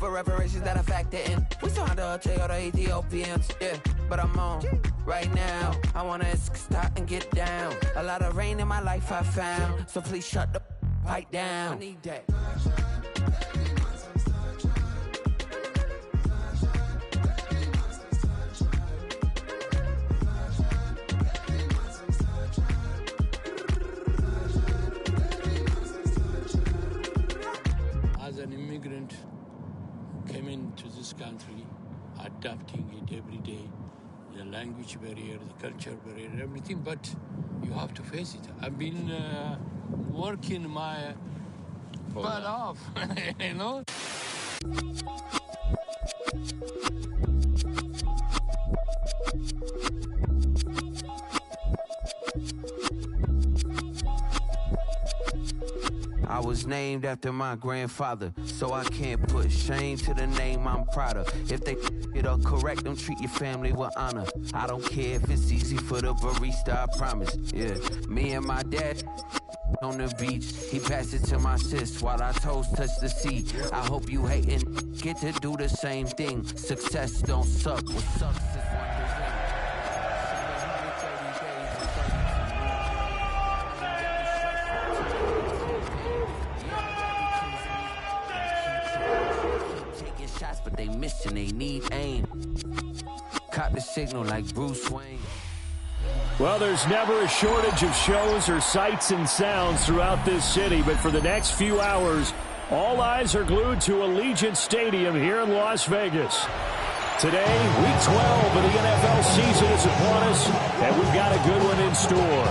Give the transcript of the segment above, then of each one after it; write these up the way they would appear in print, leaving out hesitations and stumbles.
for reparations that I factor in. We still under the Ethiopians, yeah, but I'm on right now. I wanna stop and get down. A lot of rain in my life I found, so please shut the pipe down. I need that. As an immigrant who came into this country, adapting it every day, the language barrier, the culture barrier, everything, but you have to face it. I've been working my butt off, you know? I was named after my grandfather, so I can't put shame to the name I'm proud of. If they it up correct, don't treat your family with honor. I don't care if it's easy for the barista, I promise. Yeah, me and my dad on the beach, he passed it to my sis while our toes touch the sea. I hope you hatin' get to do the same thing. Success don't suck. What sucks is shots, but they missing, they need aim. Caught the signal like Bruce Wayne. Well, there's never a shortage of shows or sights and sounds throughout this city, but for the next few hours, all eyes are glued to Allegiant Stadium here in Las Vegas. Today, Week 12 of the NFL season is upon us, and we've got a good one in store,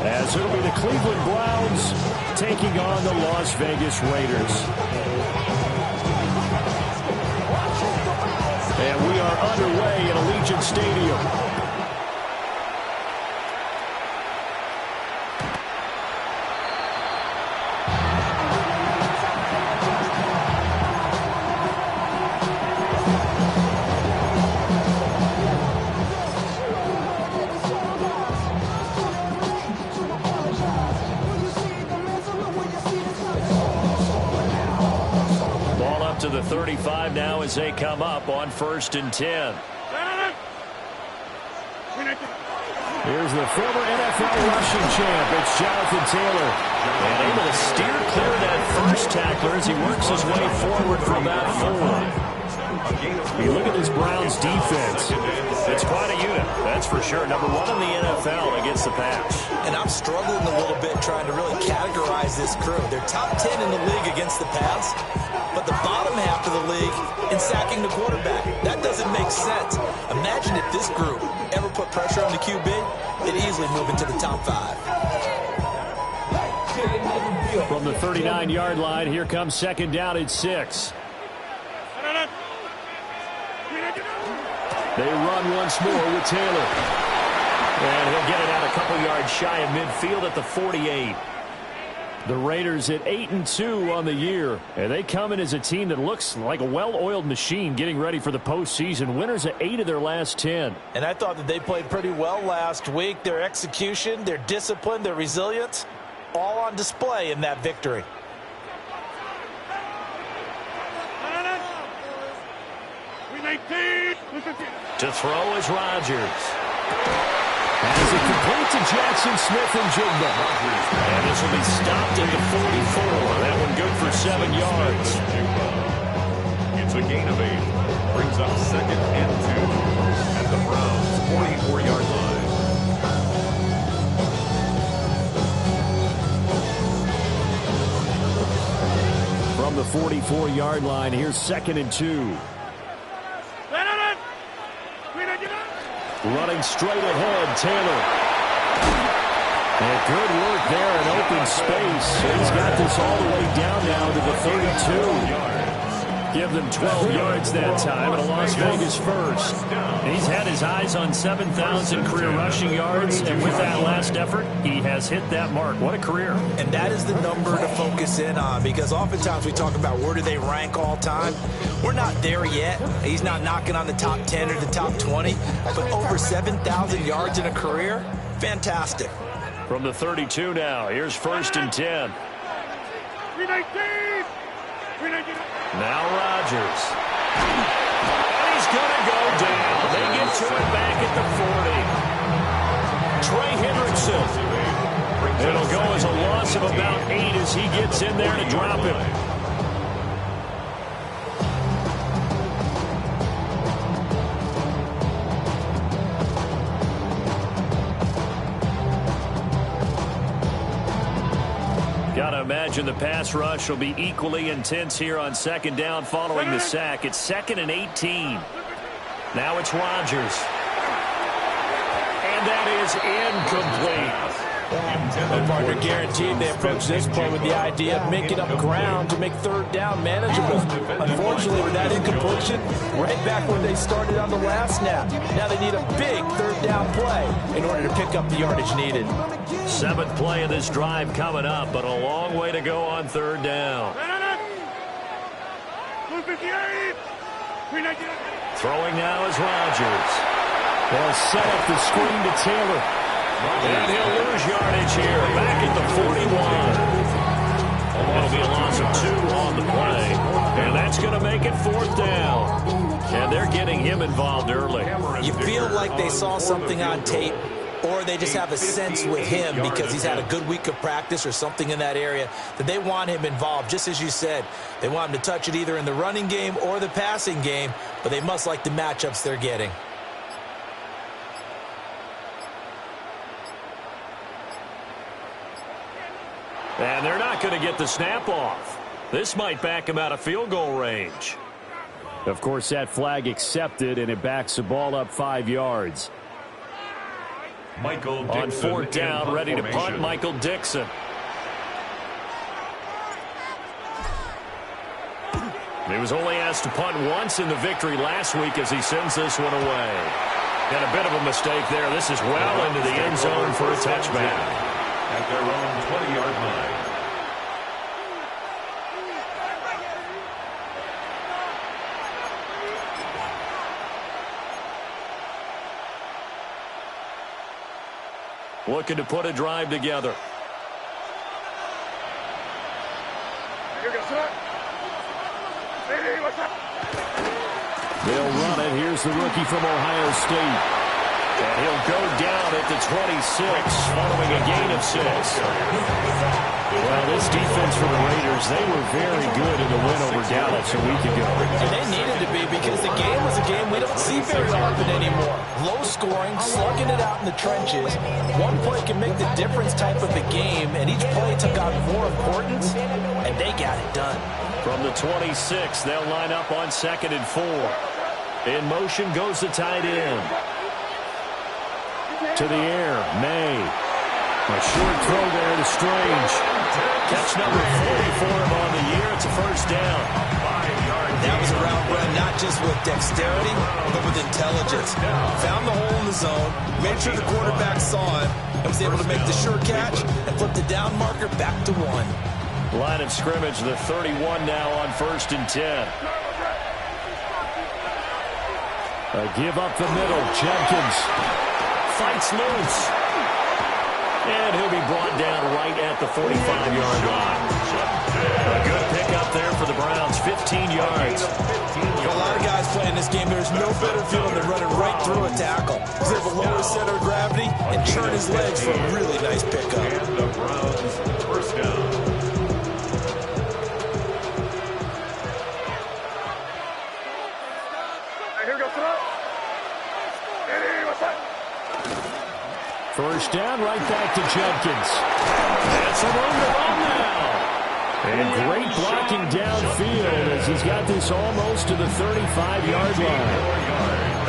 as it'll be the Cleveland Browns taking on the Las Vegas Raiders. And we are underway at Allegiant Stadium. To the 35 now as they come up on 1st and 10. Here's the former NFL rushing champ. It's Jonathan Taylor. And able to steer clear that first tackler as he works his way forward for about 4. You look at this Browns defense. It's quite a unit, that's for sure. Number 1 in the NFL against the pass. And I'm struggling a little bit trying to really categorize this crew. They're top 10 in the league against the pass, but the bottom half of the league in sacking the quarterback. That doesn't make sense. Imagine if this group ever put pressure on the QB, they'd easily move into the top 5. From the 39-yard line, here comes 2nd down at 6. They run once more with Taylor. And he'll get it out a couple yards shy of midfield at the 48. The Raiders at 8-2 on the year. And they come in as a team that looks like a well-oiled machine getting ready for the postseason. Winners at 8 of their last 10. And I thought that they played pretty well last week. Their execution, their discipline, their resilience, all on display in that victory. To throw is Rodgers. As it complete to Jackson Smith-Njigba. And this will be stopped at the 44. That one good for 7 yards. It's a gain of 8. Brings up 2nd and 2 at the Browns' 44-yard line. From the 44-yard line, here's 2nd and 2. Running straight ahead, Taylor. And good work there in open space. He's got this all the way down now to the 32. Give them 12 yards that time, and a Las Vegas first. He's had his eyes on 7,000 career rushing yards, and with that last effort, he has hit that mark. What a career. And that is the number to focus in on, because oftentimes we talk about where do they rank all time. We're not there yet. He's not knocking on the top 10 or the top 20, but over 7,000 yards in a career, fantastic. From the 32 now, here's 1st and 10. Now Rodgers. And he's going to go down. They get to it back at the 40. Trey Hendrickson. It'll go as a loss of about 8 as he gets in there to drop him. Got to imagine the pass rush will be equally intense here on second down following the sack. It's 2nd and 18. Now it's Rodgers. And that is incomplete. Well, partner, guaranteed they approach this play with the idea of making up ground to make third down manageable. Unfortunately, with that incompletion, right back when they started on the last snap. Now they need a big third down play in order to pick up the yardage needed. 7th play of this drive coming up, but a long way to go on third down. Throwing now is Rodgers. They'll set up the screen to Taylor. And he'll lose yardage here, back at the 41. It'll be a loss of 2 on the play. And that's going to make it 4th down. And they're getting him involved early. You feel like they saw something on tape, or they just have a sense with him because he's had a good week of practice or something in that area that they want him involved. Just as you said, they want him to touch it either in the running game or the passing game, but they must like the matchups they're getting. And they're not going to get the snap off. This might back him out of field goal range. Of course, that flag accepted, and it backs the ball up 5 yards. Michael Dixon on 4th down, ready to punt, Michael Dixon. He was only asked to punt once in the victory last week as he sends this one away. And a bit of a mistake there. This is well into the end zone for a touchback. At their own 20-yard line. Looking to put a drive together. They'll run it. Here's the rookie from Ohio State. And he'll go down at the 26 following a gain of 6. Well, this defense for the Raiders, they were very good in the win over Dallas a week ago. And they needed to be because the game was a game we don't see very often anymore. Low scoring, slugging it out in the trenches. One play can make the difference type of a game, and each play took on more importance, and they got it done. From the 26, they'll line up on 2nd and 4. In motion goes the tight end. To the air, May. A short throw there to Strange. Catch number 40 for him on the year. It's a 1st down. That was a route run not just with dexterity, but with intelligence. Found the hole in the zone, made sure the quarterback saw it, and was able to make the sure catch and flip the down marker back to 1. Line of scrimmage, the 31 now on 1st and 10. A give up the middle, Jenkins. Fights loose. And he'll be brought down right at the 45-yard line. A good pickup there for the Browns, 15 yards. For a lot of guys playing this game, there's no better feeling than running right through a tackle. He's able to lower his center of gravity and churn his legs for a really nice pickup. And the Browns, 1st down. First down, right back to Jenkins. That's a room to run now. And great blocking downfield as he's got this almost to the 35-yard line.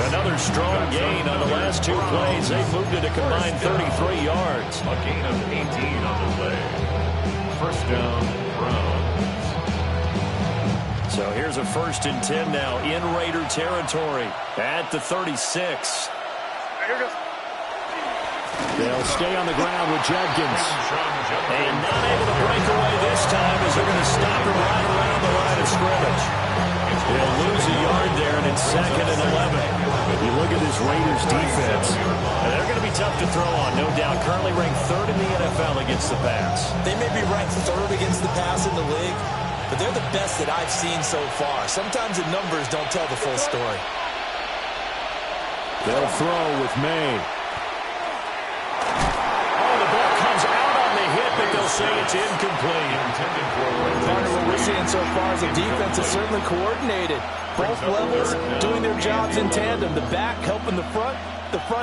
Another strong gain on the last 2 plays. They've moved it a combined 33 yards. A gain of 18 on the play. 1st down, Browns. So here's a 1st and 10 now in Raider territory at the 36. They'll stay on the ground with Jenkins. And not able to break away this time as they're going to stop him right around the line of scrimmage. They'll lose a yard there, and it's 2nd and 11. If you look at this Raiders defense, they're going to be tough to throw on, no doubt. Currently ranked 3rd in the NFL against the pass. They may be ranked 3rd against the pass in the league, but they're the best that I've seen so far. Sometimes the numbers don't tell the full story. They'll throw with May. Oh, the ball comes out on the hit, but they'll say it's incomplete. Partner, what we're seeing so far is the defense is certainly coordinated. Both levels doing their jobs in tandem. The back helping the front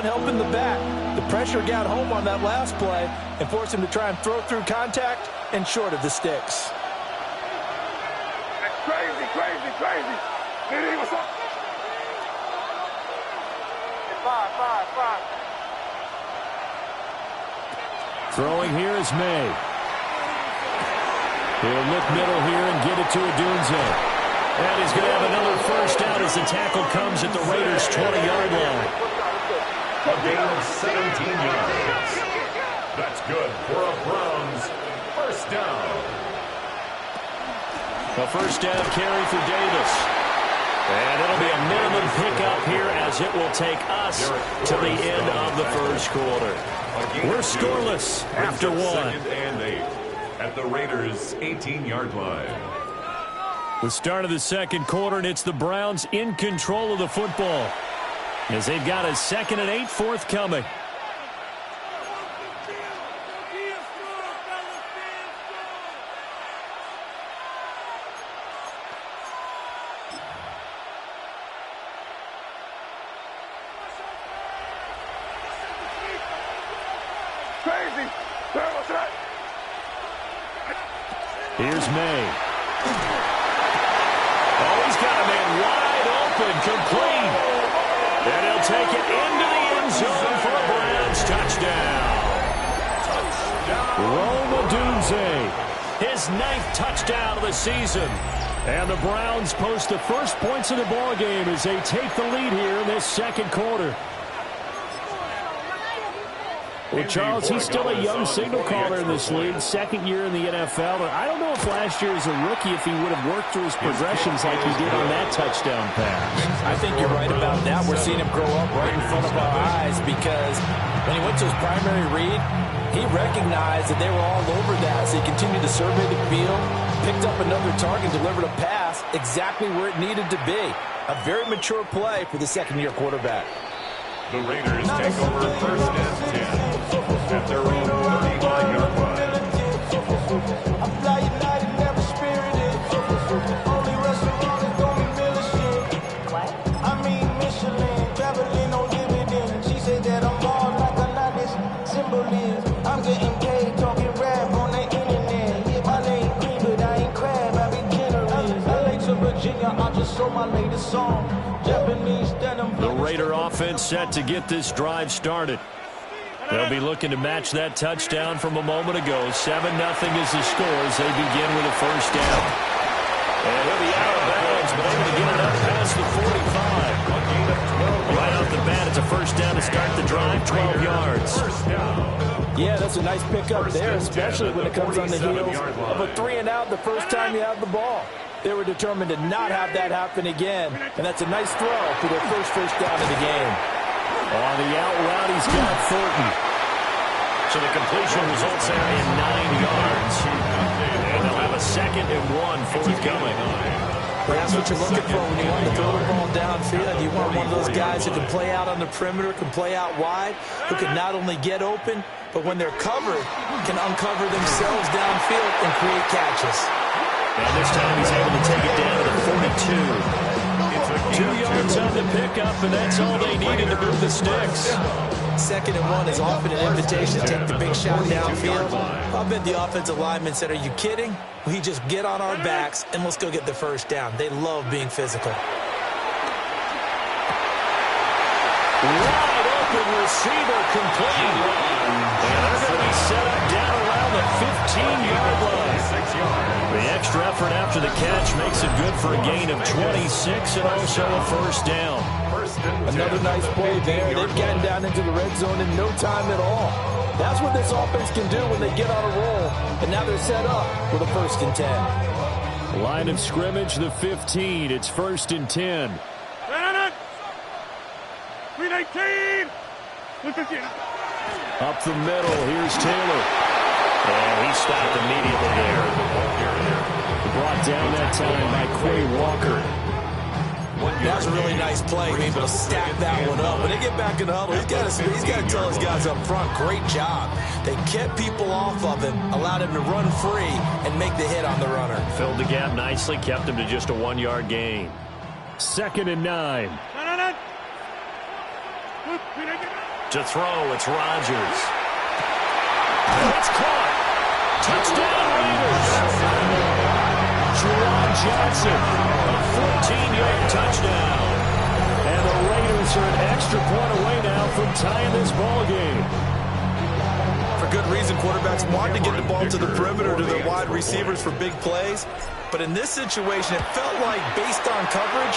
helping the back. The pressure got home on that last play and forced him to try and throw through contact and short of the sticks. Crazy. Diddy, what's up? Five. Throwing here is May. He'll look middle here and get it to Odunze. And he's going to have another first down as the tackle comes at the Raiders' 20-yard line. A gain of 17 yards. That's good for a Browns first down. A first down carry for Davis. And it'll be a minimum pickup here as it will take us to the end of the first quarter. We're scoreless after one. Second and 8 at the Raiders' 18-yard line. The start of the second quarter, and it's the Browns in control of the football as they've got a 2nd and 8 forthcoming. Crazy. What's that? Here's May. Oh, he's got a man wide open, complete. And he'll take it into the end zone for a Browns touchdown. Rome Odunze, his 9th touchdown of the season. And the Browns post the first points of the ball game as they take the lead here in this second quarter. Well, Charles, he's still a young signal caller in this league, 2nd year in the NFL. And I don't know if last year as a rookie, if he would have worked through his progressions like he did on that touchdown pass. I think you're right about that. We're seeing him grow up right in front of our eyes because when he went to his primary read, he recognized that they were all over that. So he continued to survey the field, picked up another target, delivered a pass exactly where it needed to be. A very mature play for the 2nd-year quarterback. The Raiders take over first and 10 at their own 35-yard line. I'm getting paid talking rap on the internet. Yeah, my name Green, but I ain't crab. I be Kennery. LA to Virginia, I just sold my latest song. Japanese denim. The Raider offense set to get this drive started. They'll be looking to match that touchdown from a moment ago. 7-0 is the score as they begin with a first down. And he'll be out of bounds, but able to get it up past the 45. Right off the bat, it's a first down to start the drive, 12 yards. Yeah, that's a nice pickup there, especially when it comes on the heels of a 3-and-out the first time you have the ball. They were determined to not have that happen again, and that's a nice throw for their first down of the game. On the out route, he's got Thornton. So the completion results there in 9 yards. And they'll have a 2nd and 1 forthcoming. That's what you're looking for when you want to throw the ball downfield. You want one of those guys who can play out on the perimeter, can play out wide, who can not only get open, but when they're covered, can uncover themselves downfield and create catches. And this time he's able to take it down to the 42. 2 yards on the pickup, and that's all they needed to move the sticks. 2nd and 1 is often an invitation to take the big shot downfield. I bet the offensive linemen said, are you kidding? We just get on our backs and let's go get the first down. They love being physical. Wide open receiver complete. And they're going to be set up down around the 15-yard line. The extra effort after the catch makes it good for a gain of 26 and also a first down. Another nice play there. They've gotten down into the red zone in no time at all. That's what this offense can do when they get on a roll. And now they're set up for the 1st and 10. Line of scrimmage, the 15. It's 1st and 10. Green 18. Up the middle, here's Taylor. And he stopped immediately there. Brought down that time by Quay Walker. That was a really nice play, able to stack that one up. When they get back in the huddle, he's got to tell his guys up front, great job. They kept people off of him, allowed him to run free and make the hit on the runner. Filled the gap nicely, kept him to just a 1-yard gain. 2nd and 9. To throw, it's Rodgers. It's caught. Touchdown, Raiders. Juwan Johnson, a 14-yard touchdown. And the Raiders are an extra point away now from tying this ball game. For good reason, quarterbacks wanted to get the ball to the perimeter to their wide receivers for big plays. But in this situation, it felt like, based on coverage,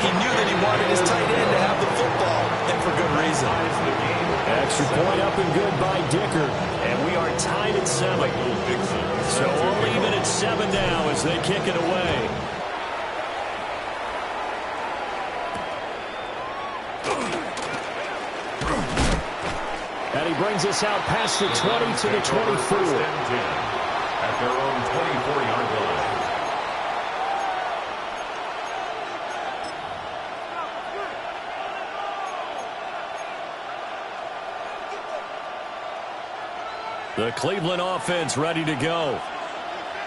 he knew that he wanted his tight end to have the football, and for good reason. Extra point up and good by Dicker. And we are tied at 7. So we'll leave it at 7 now as they kick it away. And he brings us out past the 20 to the 24. At their own 24-yard line. The Cleveland offense ready to go.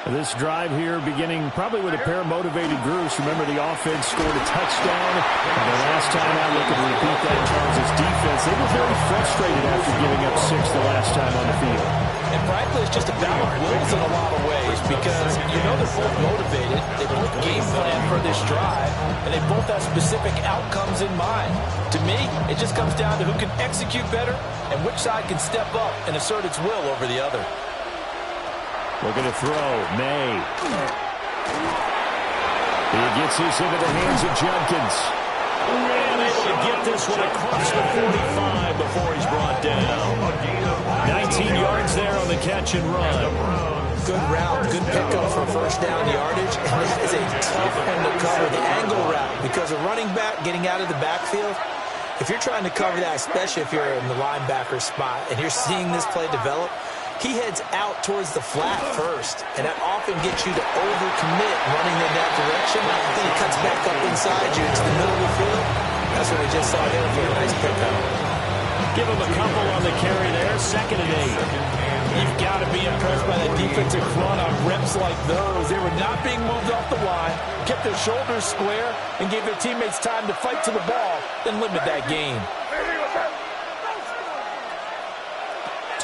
This drive here beginning probably with a pair of motivated groups. Remember, the offense scored a touchdown. And the last time out, looking to repeat that in terms of defense. They were very frustrated after giving up 6 the last time on the field. And frankly, it's just a battle of wills in a lot of ways because you know they're both motivated. They both game plan for this drive, and they both have specific outcomes in mind. To me, it just comes down to who can execute better and which side can step up and assert its will over the other. Looking to throw, May. He gets this into the hands of Judkins. And able to get this one across the 45 before he's brought down. 19 yards there on the catch and run. Good route, good pickup for first down yardage. And that is a tough one to cover, the angle route, because a running back getting out of the backfield, if you're trying to cover that, especially if you're in the linebacker spot and you're seeing this play develop, he heads out towards the flat first, and that often gets you to overcommit running in that direction. Then he cuts back up inside you into the middle of the field. That's what we just saw there for a nice pickup. Give him a couple on the carry there, 2nd and 8. You've got to be impressed by the defensive front on reps like those. They were not being moved off the line, kept their shoulders square, and gave their teammates time to fight to the ball, then limit that gain.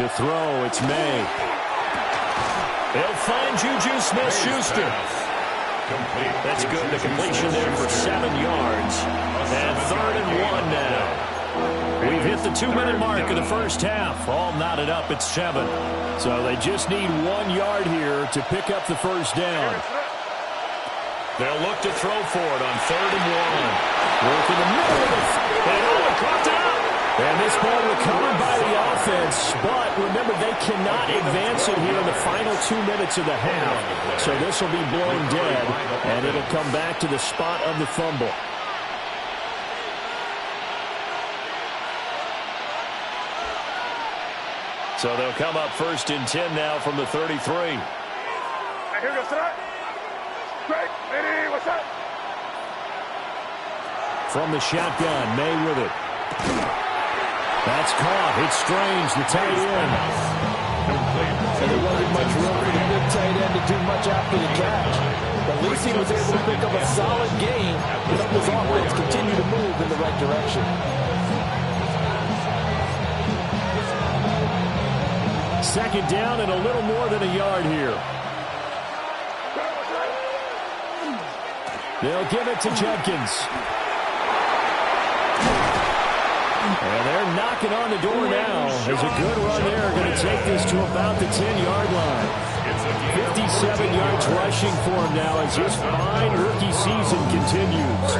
To throw, it's May. They'll find Juju Smith-Schuster. That's good. The completion there for 7 yards. And 3rd and 1 now. We've hit the 2-minute mark of the first half. All knotted up at 7. So they just need 1 yard here to pick up the first down. They'll look to throw for it on 3rd and 1. Work in the middle of the and caught out. And this ball recovered by the offense, but remember, they cannot advance it here in the final 2 minutes of the half. So this will be blown dead, and it'll come back to the spot of the fumble. So they'll come up 1st and 10 now from the 33. Here goes tonight. Great. Ready, what's up? From the shotgun, May with it. That's caught. It's Strange, the tight end. And there wasn't much room for the good tight end to do much after the catch. But at least he was able to pick up a solid gain and help his offense continue to move in the right direction. Second down and a little more than a yard here. They'll give it to Judkins. And they're knocking on the door now. There's a good run there. Going to take this to about the 10-yard line. 57 yards rushing for him now as his fine rookie season continues.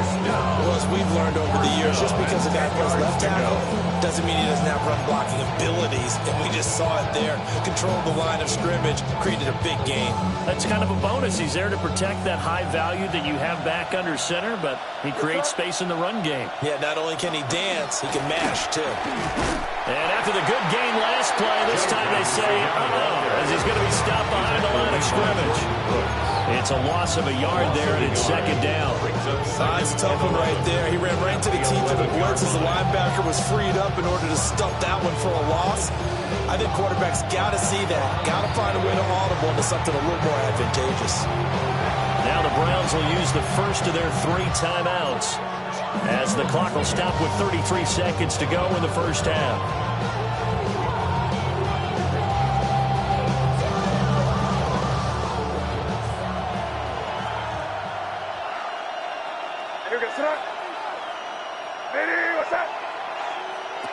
Well, as we've learned over the years, just because a guy plays left tackle doesn't mean he doesn't have run blocking abilities. And we just saw it there. Controlled the line of scrimmage, created a big gain. That's kind of a bonus. He's there to protect that high value that you have back under center, but He creates space in the run game. Yeah, not only can he dance, he can mash, too. And after the good gain last play, this time they say, as he's going to be stopped behind the line of scrimmage. It's a loss of a yard there, and it's second down. That's a tough one right there. He ran right into the teeth of the blitz as the linebacker was freed up in order to stuff that one for a loss. I think quarterbacks got to see that. Got to find a way to audible into something a little more advantageous. Now the Browns will use the first of their 3 timeouts as the clock will stop with 33 seconds to go in the first half.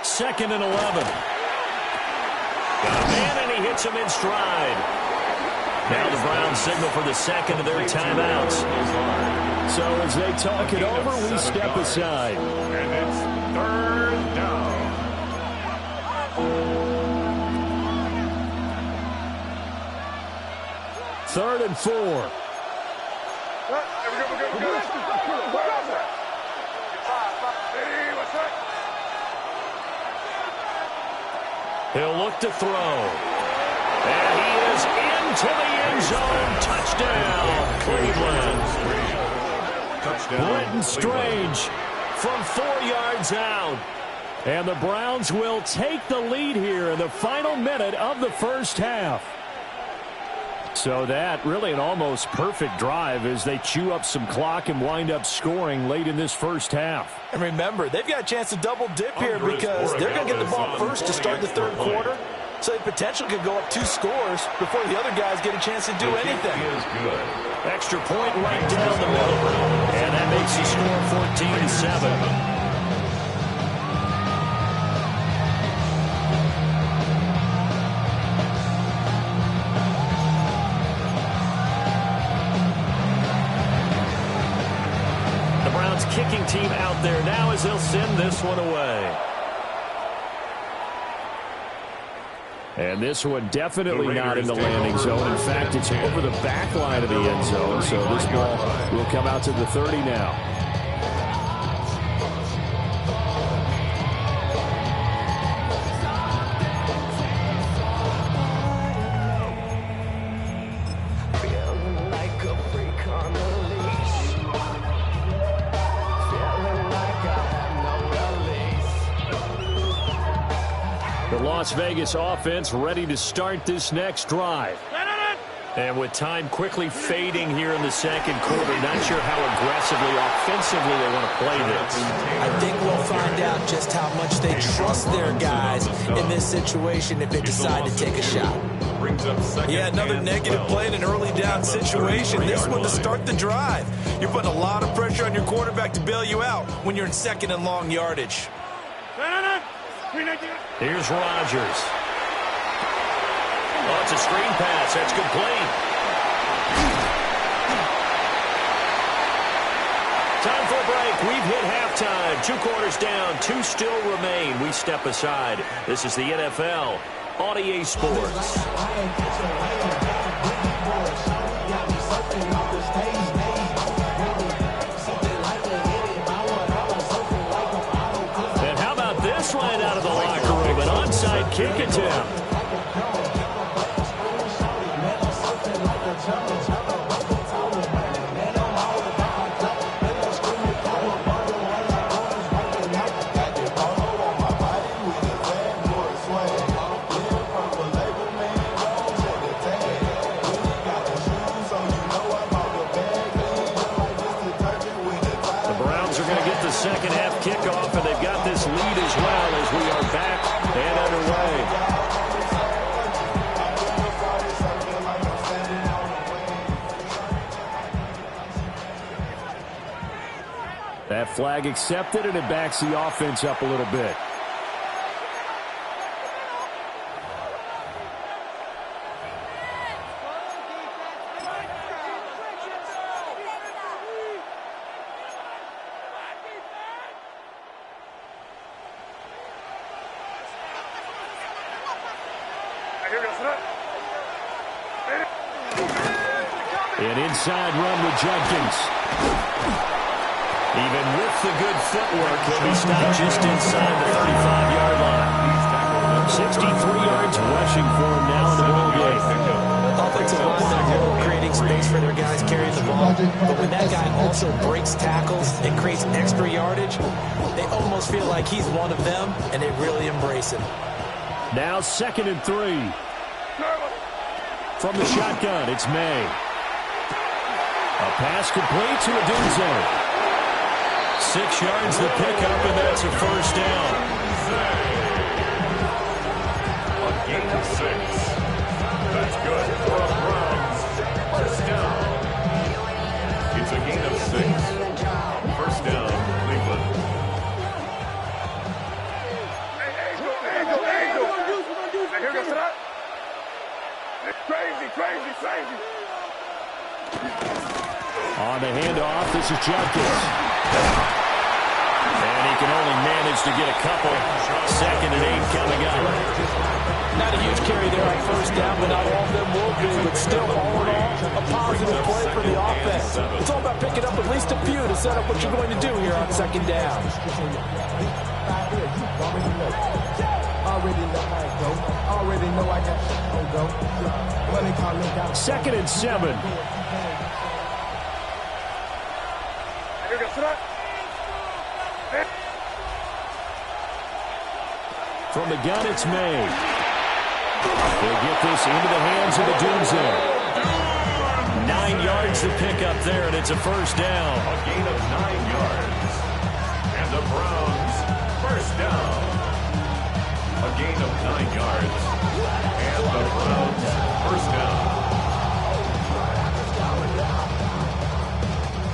Second and 11. Got a man, and he hits him in stride. Now the Browns signal for the second of their timeouts. So as they talk it over, we step aside. And it's third down. Third and 4. He'll look to throw. And he is into the end zone. Touchdown, Cleveland. Britton Strange from 4 yards out. And the Browns will take the lead here in the final minute of the first half. So that really an almost perfect drive as they chew up some clock and wind up scoring late in this first half. And remember, they've got a chance to double dip here because they're going to get the ball first to start the third quarter. So the potential could go up 2 scores before the other guys get a chance to do anything. Extra point right down the middle. And that makes the score 14-7. Kicking team out there now as they'll send this one away. And this one definitely not in the landing zone. In fact, it's over the back line of the end zone. So this ball will come out to the 30 now. Las Vegas offense ready to start this next drive. And with time quickly fading here in the second quarter, not sure how aggressively, offensively they want to play this. I think we'll find out just how much they trust their guys in this situation if they decide to take a shot. Yeah, another negative play in an early down situation. This one to start the drive. You're putting a lot of pressure on your quarterback to bail you out when you're in second and long yardage. Here's Rodgers. Oh, it's a screen pass. That's complete. Time for a break. We've hit halftime. 2 quarters down. 2 still remain. We step aside. This is the NFL on EA Sports. And how about this line out of the locker room? An onside kick attempt. Second half kickoff, and they've got this lead as well as we are back and underway. That flag accepted, and it backs the offense up a little bit. An inside run with Judkins. Even with the good footwork, he'll be stopped just inside the 35-yard line. 63 yards rushing for him now in the ball game. Offensive line, they're good at creating space for their guys carrying the ball. But when that guy also breaks tackles and creates extra yardage, they almost feel like he's one of them, and they really embrace him. Now 2nd and 3. From the shotgun, it's May. A pass complete to Odunze. 6 yards the pickup, and that's a first down. A gain of 6. That's good for the Browns. First down. It's a gain of 6. First down, Cleveland. Crazy. On the handoff, this is Judkins. And he can only manage to get a couple. 2nd and 8 coming up. Not a huge carry there on first down, but not all of them will be. But still, all in all, a positive play for the offense. It's all about picking up at least a few to set up what you're going to do here on 2nd down. Already know I got to go. 2nd and 7. From the gun, it's May. They'll get this into the hands of Odunze. 9 yards to pick up there, and it's a first down. A gain of 9 yards. And the Browns, first down. A gain of 9 yards. And the Browns, first down.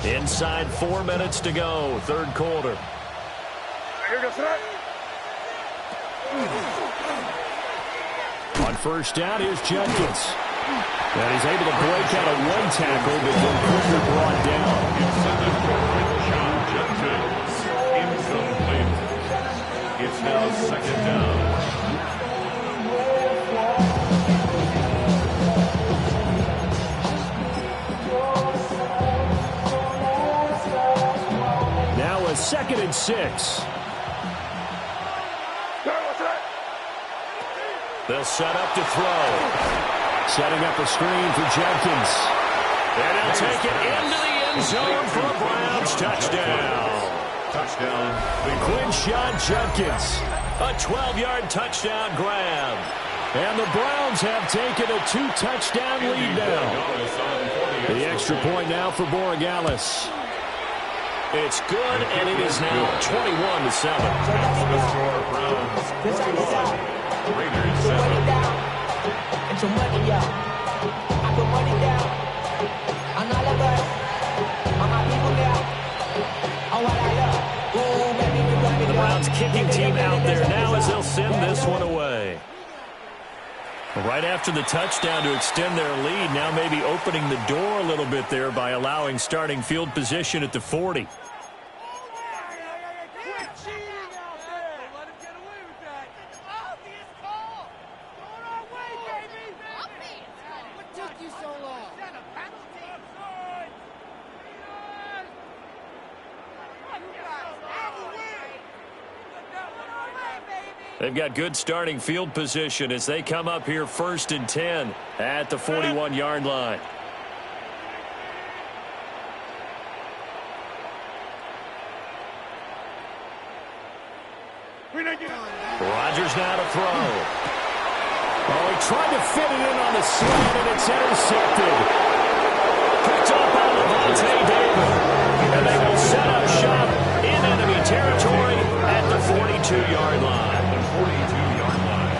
Inside 4 minutes to go, 3rd quarter. On first down, here's Judkins. And he's able to break out of one tackle, but then quickly brought down. John Judkins, incomplete. It's now 2nd down. Now a 2nd and 6. They'll set up to throw. Setting up a screen for Judkins. And he'll take it into the end zone for a Browns touchdown. Touchdown. Quinshon Judkins. A 12-yard touchdown grab. And the Browns have taken a 2-touchdown lead now. The extra point now for Borregales. It's good, and it is now 21-7. Browns 41. Raiders 7. It's your money, y'all. I put money down on all of us, on my people now, on what I love. Ooh, baby, we run it. The Browns kicking team out there now as they'll send this one away. Right after the touchdown to extend their lead, now maybe opening the door a little bit there by allowing starting field position at the 40. They've got good starting field position as they come up here 1st and 10 at the 41-yard line. Rodgers now to throw. Oh, he tried to fit it in on the slant, and it's intercepted. Picked up by Lavonte David. And they will set up shop in enemy territory at the 42-yard line. 42-yard line.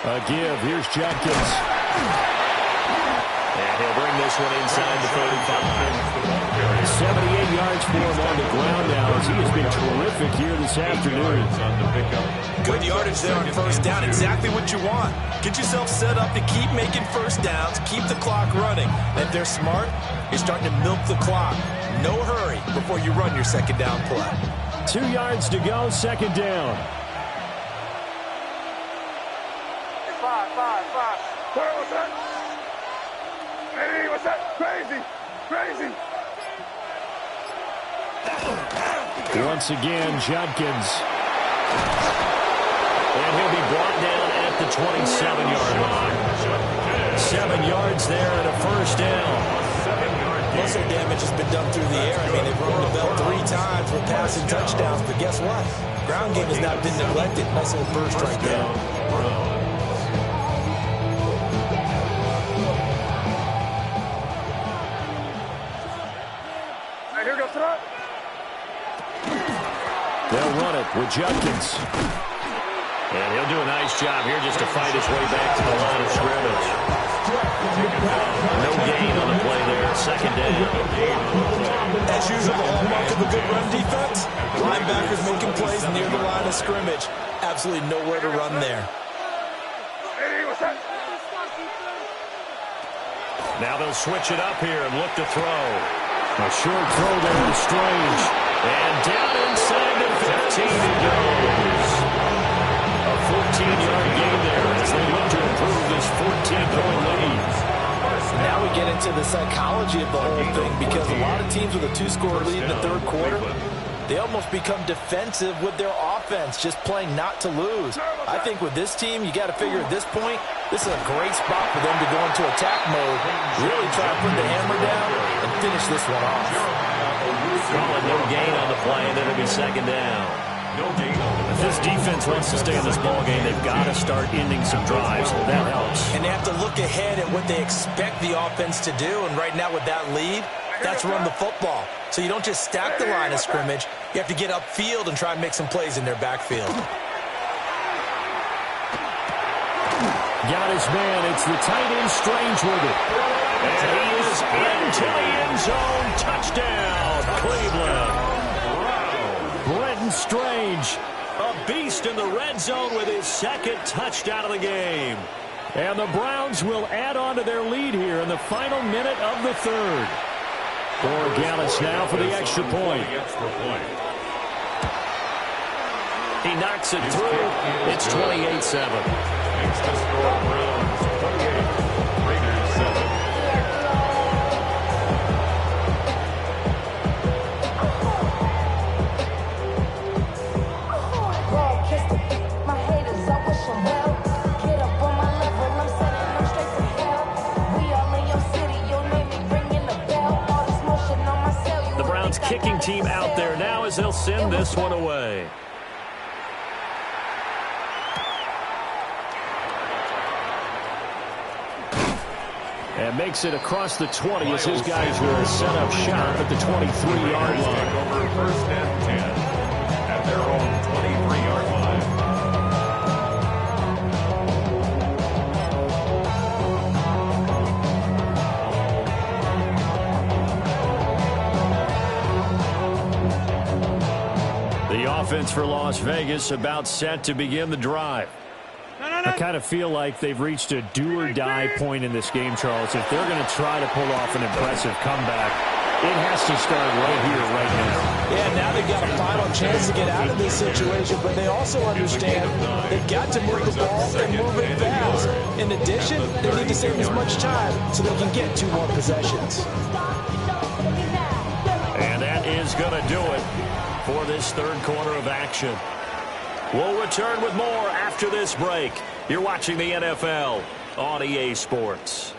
A give. Here's Judkins. And he'll bring this one inside the 35. 78 yards for him on the ground now as he has been terrific here this afternoon. Good yardage there on first down. Exactly what you want. Get yourself set up to keep making first downs, keep the clock running. And if they're smart, you're starting to milk the clock. No hurry before you run your second down play. 2 yards to go, second down. What's that? Hey, what's that? Crazy. Once again, Judkins. And he'll be brought down at the 27-yard line. 7 yards there and a first down. Muscle damage has been done through the air. I mean, they've rung the bell 3 times with passing touchdowns, but guess what? Ground game has not been neglected. Nice little burst right there. Hey, here goes throw. They'll run it with Judkins. And he'll do a nice job here just to fight his way back to the line of scrimmage. No gain on the play there. Second down. As usual, the hallmark of a good run defense, linebackers making plays near the line of scrimmage. Absolutely nowhere to run there. Hey, what's that? Now they'll switch it up here and look to throw. A short throw there to Strange. And down inside the 15 it goes. A 14-yard gain there as they look to improve this 14-point lead. Now we get into the psychology of the whole thing, because a lot of teams with a 2-score lead in the third quarter, they almost become defensive with their offense, just playing not to lose. I think with this team, you got to figure at this point, this is a great spot for them to go into attack mode, really try to put the hammer down and finish this one off. Calling no gain on the play, and then it'll be second down. If this defense wants to stay in this ballgame, they've got to start ending some drives. That helps. And they have to look ahead at what they expect the offense to do. And right now with that lead, that's run the football. So you don't just stack the line of scrimmage. You have to get upfield and try and make some plays in their backfield. Got his man. It's the tight end Strange with it. And he is into the end zone. Touchdown, Cleveland. Brenton Strange, a beast in the red zone with his second touchdown of the game. And the Browns will add on to their lead here in the final minute of the third. Borregales now for the extra point. He knocks it through. It's 28-7. Makes the score Browns 28, Raiders 7. Kicking team out there now as they'll send this one away. And makes it across the 20 as his guys will set up shop at the 23-yard line. Over first and 10 at their own 23-yard line. Offense for Las Vegas about set to begin the drive. I kind of feel like they've reached a do-or-die point in this game, Charles. If they're going to try to pull off an impressive comeback, it has to start right here, right now. Yeah, now they've got a final chance to get out of this situation, but they also understand they've got to move the ball and move it fast. In addition, they need to save as much time so they can get 2 more possessions. And that is going to do it for this third quarter of action. We'll return with more after this break. You're watching the NFL on EA Sports.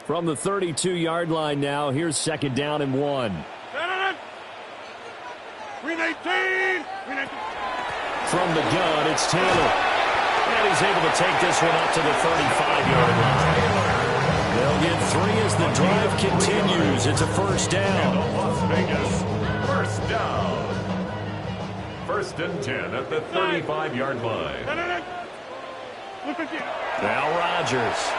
From the 32-yard line now, here's second down and 1. Green 18! From the gun, it's Taylor. And he's able to take this one up to the 35-yard line. They'll get 3 as the drive continues. It's a first down. Las Vegas, first down. First and 10 at the 35-yard line. Now Rodgers.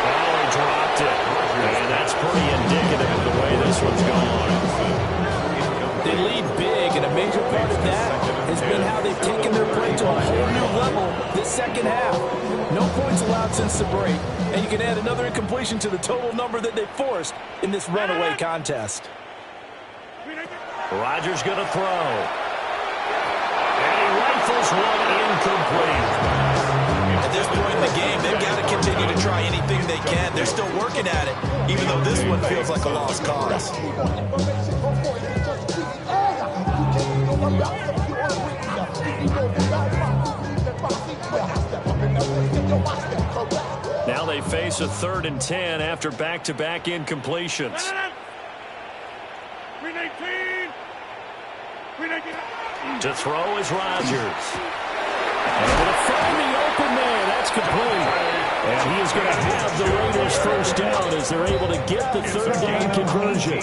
Oh, he dropped it. And that's pretty indicative of the way this one's gone. They lead big, and a major part of that has been how they've taken their play to a whole new level this second half. No points allowed since the break, and you can add another incompletion to the total number that they forced in this runaway contest. Rodgers going to throw. And he rifles one incomplete. At this point in the game, they've got to continue to try anything they can. They're still working at it, even though this one feels like a lost cause. Now they face a 3rd and 10 after back-to-back incompletions. To throw is Rodgers. And going to find the open man. That's complete. And he is going to have the Raiders first down as they're able to get the 3rd down conversion.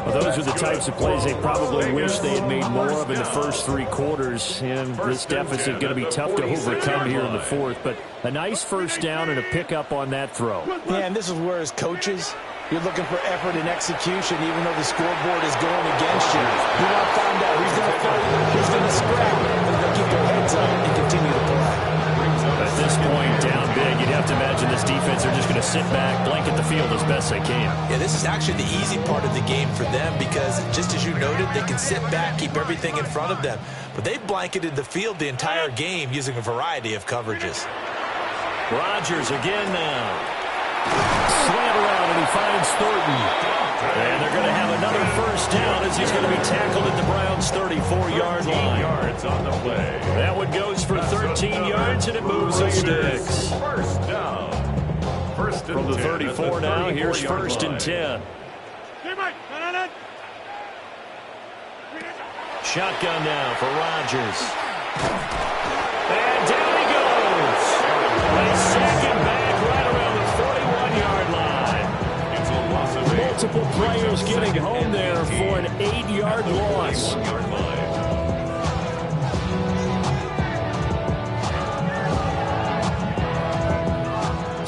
Well, those are the types of plays they probably wish they had made more of in the first 3 quarters. And this deficit going to be tough to overcome here in the 4th. But a nice first down and a pickup on that throw. Yeah, and this is where as coaches, you're looking for effort and execution, even though the scoreboard is going against you. You want to find out who's going to fight, who's going to scrap, and they're going to keep their heads up and continue to play. At this point, down big, you'd have to imagine this defense are just going to sit back, blanket the field as best they can. Yeah, this is actually the easy part of the game for them because, just as you noted, they can sit back, keep everything in front of them. But they've blanketed the field the entire game using a variety of coverages. Rodgers again now. Slant around and he finds Thornton. And they're going to have another first down as he's going to be tackled at the Browns' 34-yard line. Yards on the play. That one goes for 13 yards and it moves the sticks. First down. First and From the 10 34 now, here's 1st and 10. Shotgun now for Rodgers. And down he goes. A second back right around the 41-yard line. It's a loss of 8. Multiple players getting home there for an 8-yard loss.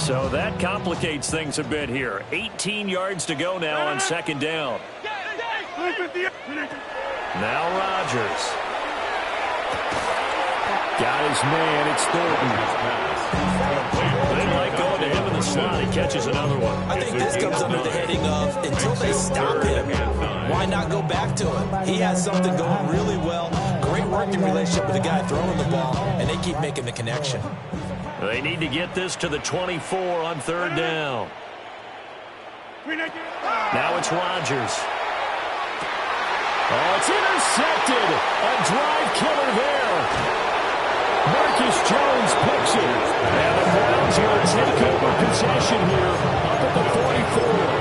So that complicates things a bit here. 18 yards to go now on 2nd down. Now Rodgers. Got his man. It's Thornton. They like going to him in the slot. He catches another one. I think this comes under the heading of until they stop him, why not go back to him? He has something going really well. Great working relationship with the guy throwing the ball, and they keep making the connection. They need to get this to the 24 on 3rd down. Now it's Rodgers. Oh, it's intercepted. A drive killer there. Marcus Jones picks it. And the Browns will take over possession here up at the 44.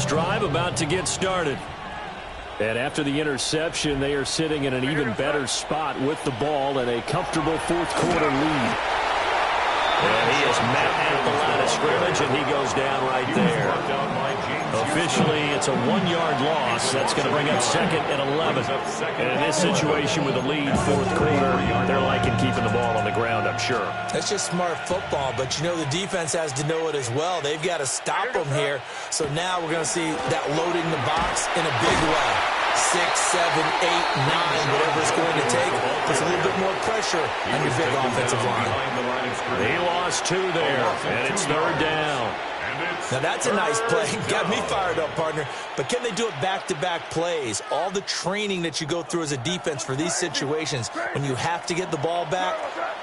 Drive about to get started. And after the interception, they are sitting in an even better spot with the ball and a comfortable 4th quarter lead. And he is met at the line of scrimmage, and he goes down right there. Officially, it's a 1-yard loss. That's going to bring up 2nd and 11. And in this situation with the lead, 4th quarter, they're liking keeping the ball on the ground, I'm sure. That's just smart football, but you know the defense has to know it as well. They've got to stop them here. So now we're going to see that loading the box in a big way. 6, 7, 8, 9, whatever it's going to take. Puts a little bit more pressure on your big offensive line. He lost 2 there, and it's 3rd down. Now that's a nice play. Got me fired up, partner. But can they do it back-to-back plays? All the training that you go through as a defense for these situations, when you have to get the ball back,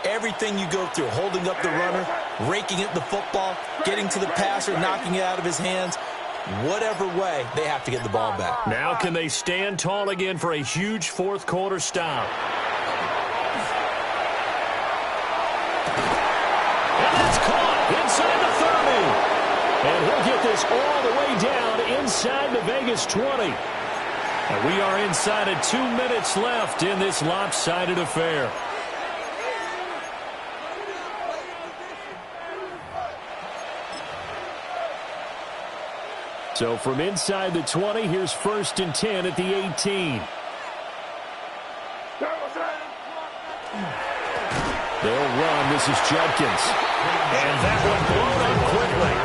everything you go through, holding up the runner, raking at the football, getting to the passer, knocking it out of his hands, whatever way, they have to get the ball back. Now can they stand tall again for a huge 4th quarter stop? And that's caught inside the 30. And he'll get this all the way down inside the Vegas 20. And we are inside of 2 minutes left in this lopsided affair. So from inside the 20, here's 1st and 10 at the 18. They'll run. This is Judkins. And that one blown up quickly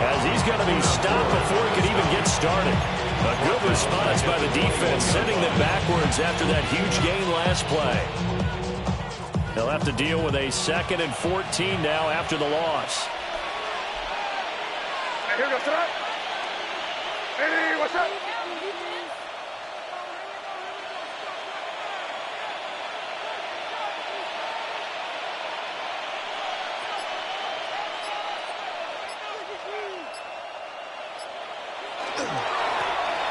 as he's going to be stopped before he can even get started. A good response by the defense, sending them backwards after that huge gain last play. They'll have to deal with a 2nd and 14 now after the loss. Here goes tonight. Hey, what's up?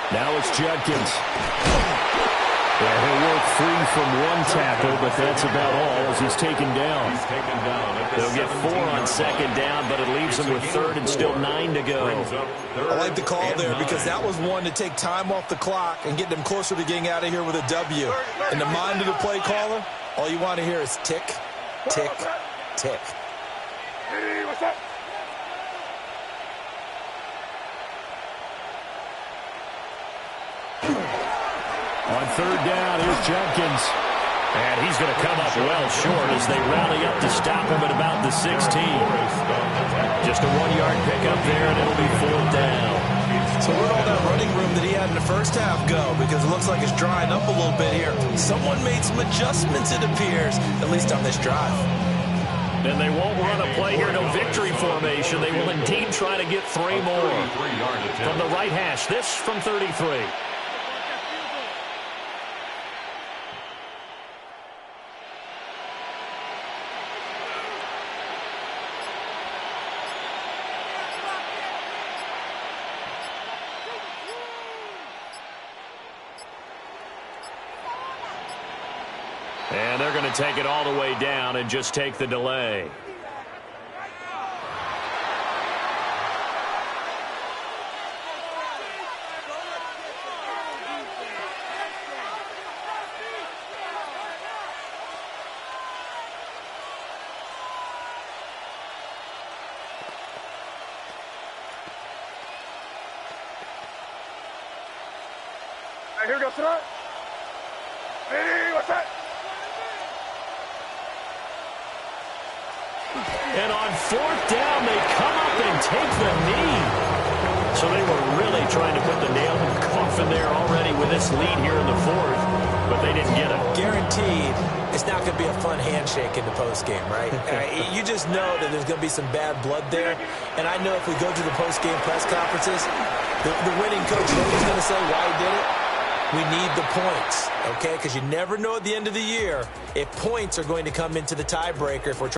Now it's Judkins. Yeah, he'll work free from one tackle, but that's about all as he's taken down. They'll get 4 on 2nd down, but it leaves them with 3rd and still 9 to go. I like the call there because that was one to take time off the clock and get them closer to getting out of here with a W. In the mind of the play caller, all you want to hear is tick, tick, tick. Hey, what's up? On 3rd down, here's Judkins. And he's going to come up well short as they rally up to stop him at about the 16. Just a 1-yard pickup there, and it'll be 4th down. So where'd all that running room that he had in the first half go? Because it looks like it's drying up a little bit here. Someone made some adjustments, it appears, at least on this drive. And they won't run a play here, no victory formation. They will indeed try to get 3 more. From the right hash, this from 33. And they're going to take it all the way down and just take the delay. Here goes tonight. Hey, what's that? And on 4th down, they come up and take the knee. So they were really trying to put the nail in the coffin there already with this lead here in the 4th, but they didn't get it. Guaranteed, it's not going to be a fun handshake in the postgame, right? You just know that there's going to be some bad blood there. And I know if we go to the postgame press conferences, the winning coach is going to say why he did it. We need the points, okay? Because you never know at the end of the year if points are going to come into the tiebreaker if we're trying